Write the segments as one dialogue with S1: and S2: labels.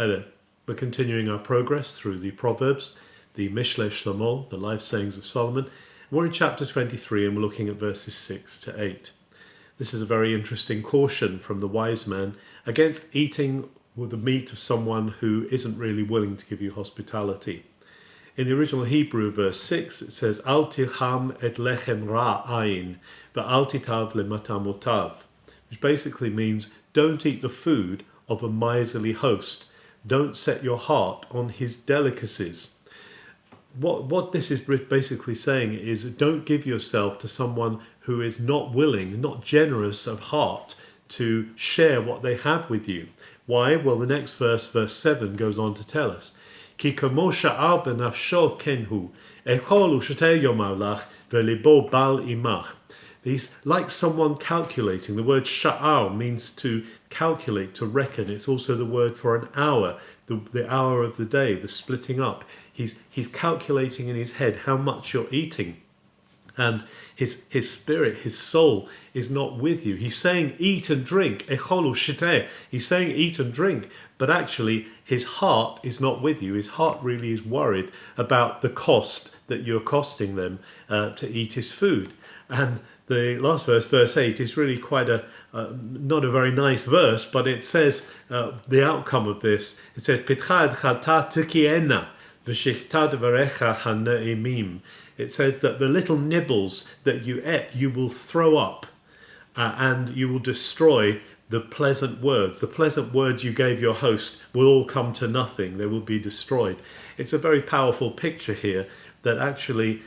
S1: Hi there. We're continuing our progress through the Proverbs, the Mishle Shlomo, the life sayings of Solomon. We're in chapter 23 and we're looking at verses 6 to 8. This is a very interesting caution from the wise man against eating with the meat of someone who isn't really willing to give you hospitality. In the original Hebrew, verse 6, it says, Al tilham et lechem ra'ayin, ve'al titav lematamotav, which basically means don't eat the food of a miserly host. Don't set your heart on his delicacies. What this is basically saying is don't give yourself to someone who is not willing, not generous of heart to share what they have with you. Why? Well, the next verse 7, goes on to tell us, Ki kamo sha'ar benafsho kenhu, echol u'sheteh yomar lach, ve'libo bal imach. He's like someone calculating. The word sha'ar means to calculate, to reckon. It's also the word for an hour, the hour of the day, the splitting up. He's calculating in his head how much you're eating. And his spirit, his soul is not with you. He's saying eat and drink. Echolu sheteh. He's saying eat and drink, but actually his heart is not with you. His heart really is worried about the cost that you're costing them to eat his food. And the last verse, verse 8, is really quite not a very nice verse, but it says the outcome of this. It says, Pitcha edchata tukiena, v'shichta devarecha hane'imim. It says that the little nibbles that you ate, you will throw up, and you will destroy the pleasant words. The pleasant words you gave your host will all come to nothing. They will be destroyed. It's a very powerful picture here that actually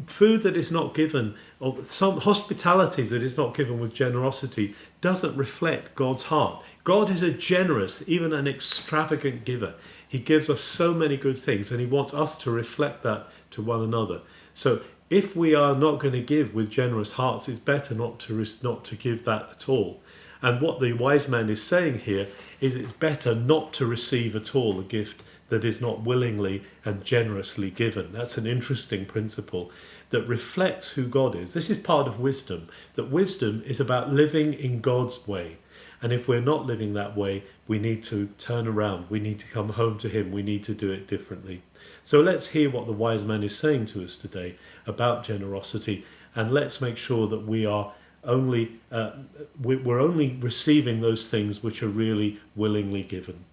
S1: food that is not given, or some hospitality that is not given with generosity, doesn't reflect God's heart. God is a generous, even an extravagant giver. He gives us so many good things, and he wants us to reflect that to one another. So if we are not going to give with generous hearts, it's better not to give that at all. And what the wise man is saying here is it's better not to receive at all a gift that is not willingly and generously given. That's an interesting principle that reflects who God is. This is part of wisdom, that wisdom is about living in God's way. And if we're not living that way, we need to turn around. We need to come home to him. We need to do it differently. So let's hear what the wise man is saying to us today about generosity. And let's make sure that we are we're only receiving those things which are really willingly given.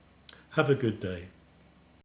S1: Have a good day.